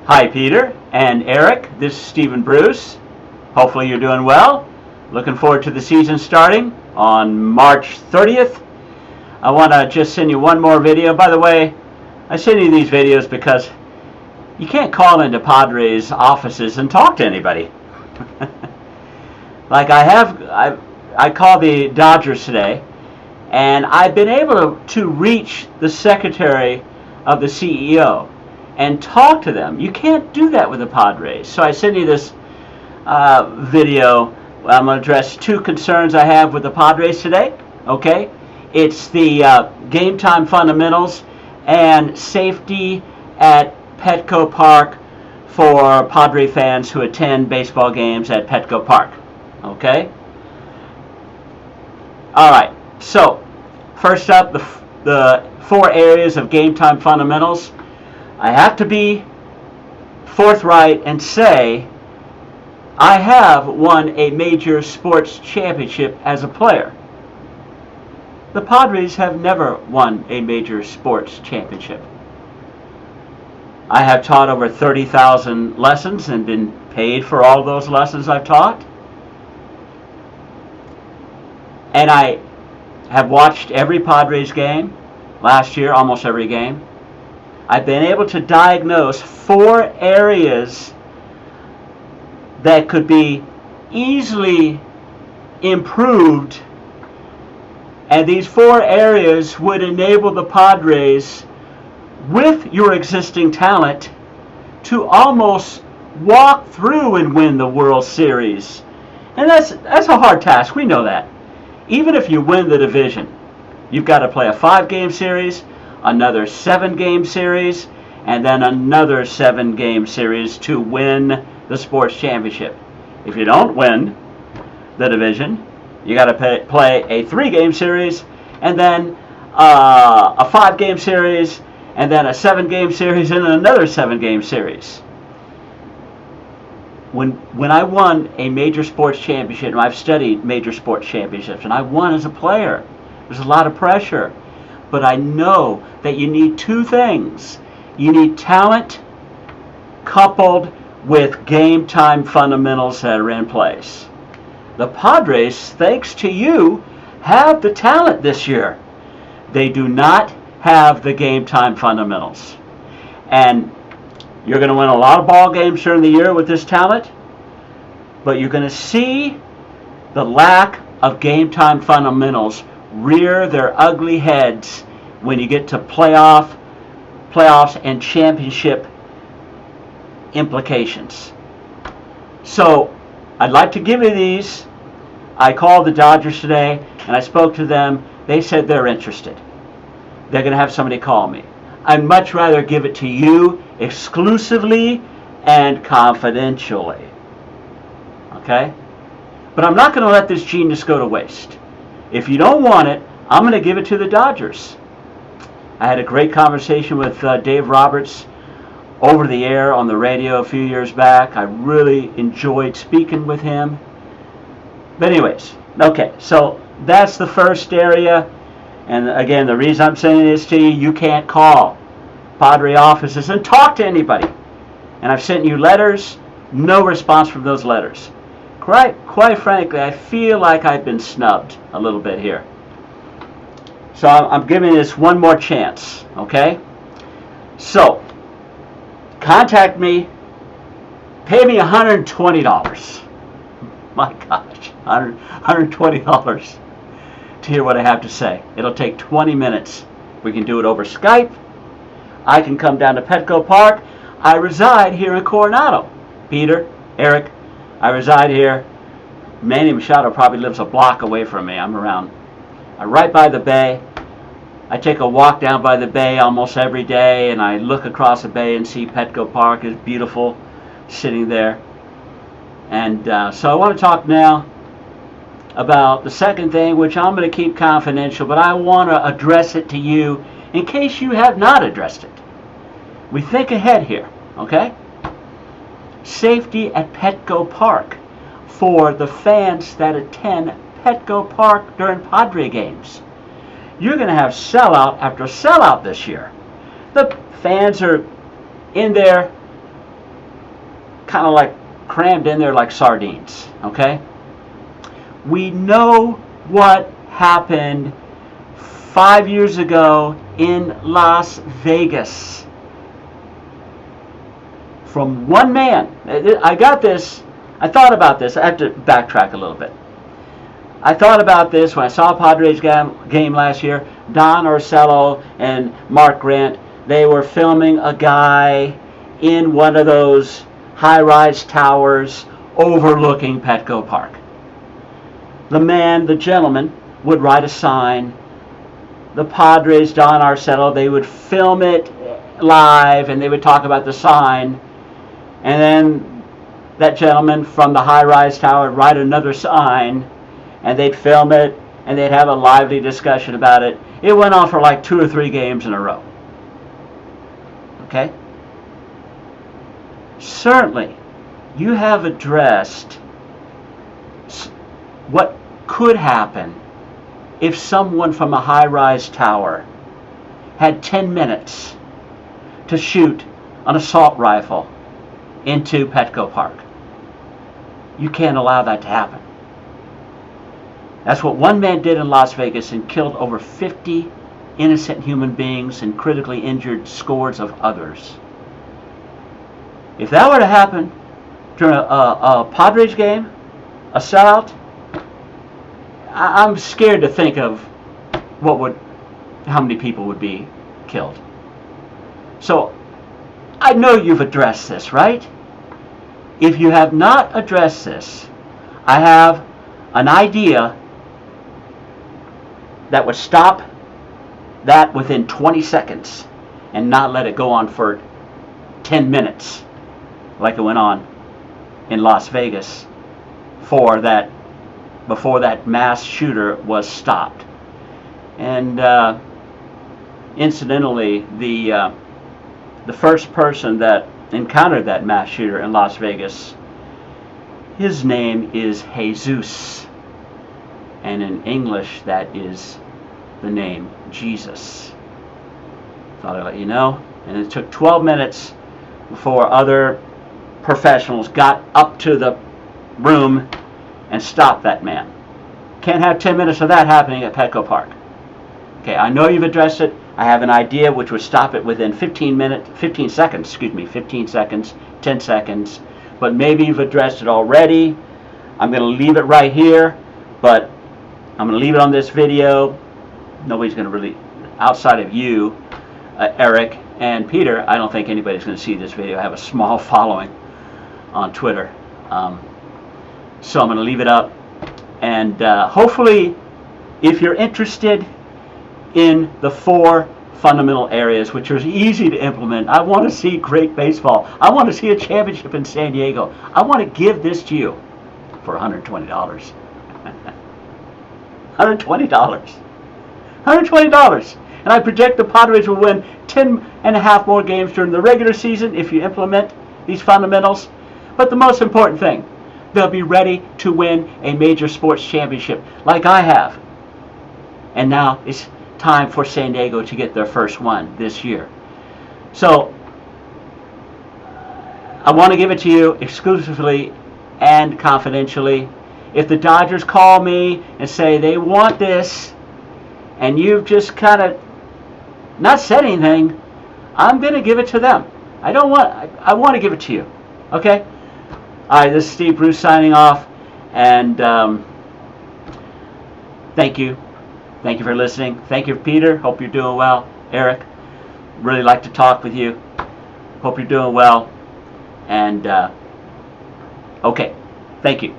Hi, Peter and Eric. This is Stephen Bruce. Hopefully you're doing well. Looking forward to the season starting on March 30th. I want to just send you one more video. By the way, I send you these videos because you can't call into Padres offices and talk to anybody. Like I called the Dodgers today, and I've been able to reach the secretary of the CEO and talk to them. You can't do that with the Padres. So I send you this video. I'm going to address two concerns I have with the Padres today. Okay, it's the game time fundamentals and safety at Petco Park for Padre fans who attend baseball games at Petco Park. Okay. All right. So first up, the four areas of game time fundamentals. I have to be forthright and say I have won a major sports championship as a player. The Padres have never won a major sports championship. I have taught over 30,000 lessons and been paid for all those lessons I've taught. And I have watched every Padres game last year, almost every game. I've been able to diagnose four areas that could be easily improved, and these four areas would enable the Padres, with your existing talent, to almost walk through and win the World Series. And that's a hard task, we know that. Even if you win the division, you've got to play a 5-game series, another 7-game series, and then another 7-game series to win the sports championship. If you don't win the division, you got to play a 3-game series, and then a 5-game series, and then a 7-game series, and another 7-game series. When I won a major sports championship, and I've studied major sports championships, and I won as a player, there's a lot of pressure. But I know that you need two things. You need talent coupled with game time fundamentals that are in place. The Padres, thanks to you, have the talent this year. They do not have the game time fundamentals. And you're going to win a lot of ball games during the year with this talent, but you're going to see the lack of game time fundamentals rear their ugly heads when you get to playoffs and championship implications. So I'd like to give you these. I called the Dodgers today and I spoke to them. They said they're interested. They're going to have somebody call me. I'd much rather give it to you exclusively and confidentially. Okay? But I'm not going to let this genius go to waste. If you don't want it, I'm going to give it to the Dodgers. I had a great conversation with Dave Roberts over the air on the radio a few years back. I really enjoyed speaking with him. But anyways, okay, so that's the first area. And again, the reason I'm saying this to you, you can't call Padre offices and talk to anybody. And I've sent you letters, no response from those letters. Quite frankly, I feel like I've been snubbed a little bit here. So I'm giving this one more chance, okay? So, contact me, pay me $120. My gosh, $120 to hear what I have to say. It'll take 20 minutes. We can do it over Skype. I can come down to Petco Park. I reside here in Coronado. Peter, Eric, I reside here. Manny Machado probably lives a block away from me. I'm right by the bay. I take a walk down by the bay almost every day, and I look across the bay and see Petco Park is beautiful, sitting there. And so I want to talk now about the second thing, which I'm going to keep confidential, but I want to address it to you in case you have not addressed it. We think ahead here, okay? Safety at Petco Park for the fans that attend Petco Park during Padre games. You're going to have sellout after sellout this year. The fans are in there kind of like crammed in there like sardines, okay? We know what happened 5 years ago in Las Vegas. From one man. I got this. I thought about this. I have to backtrack a little bit. I thought about this when I saw Padres game last year. Don Orsello and Mark Grant, they were filming a guy in one of those high-rise towers overlooking Petco Park. The gentleman, would write a sign. The Padres, Don Orsello, they would film it live and they would talk about the sign. And then that gentleman from the high-rise tower would write another sign, and they'd film it, and they'd have a lively discussion about it. It went on for like 2 or 3 games in a row. Okay? Certainly, you have addressed what could happen if someone from a high-rise tower had 10 minutes to shoot an assault rifle into Petco Park. You can't allow that to happen. That's what one man did in Las Vegas and killed over 50 innocent human beings and critically injured scores of others. If that were to happen during a Padres game, a sellout, I'm scared to think of how many people would be killed. So I know you've addressed this, right? If you have not addressed this, I have an idea that would stop that within 20 seconds and not let it go on for 10 minutes like it went on in Las Vegas before that mass shooter was stopped. And incidentally, the first person that encountered that mass shooter in Las Vegas, his name is Jesus, and in English that is the name Jesus. Thought I'd let you know. And it took 12 minutes before other professionals got up to the room and stopped that man. Can't have 10 minutes of that happening at Petco Park. Okay, I know you've addressed it. I have an idea which would stop it within 15 seconds, 10 seconds. But maybe you've addressed it already. I'm going to leave it right here, but I'm going to leave it on this video. Nobody's going to really, outside of you, Erik and Peter, I don't think anybody's going to see this video. I have a small following on Twitter. So I'm going to leave it up. And hopefully, if you're interested in the 4 fundamental areas, which are easy to implement. I want to see great baseball. I want to see a championship in San Diego. I want to give this to you for $120. $120. $120. And I project the Padres will win 10 and a half more games during the regular season if you implement these fundamentals. But the most important thing, they'll be ready to win a major sports championship like I have. And now it's time for San Diego to get their first one this year. So I want to give it to you exclusively and confidentially. If the Dodgers call me and say they want this and you've just kind of not said anything, I'm going to give it to them. I want to give it to you. Okay? All right, this is Steve Bruce signing off, and thank you. Thank you for listening. Thank you, Peter. Hope you're doing well. Erik, really like to talk with you. Hope you're doing well. And, okay. Thank you.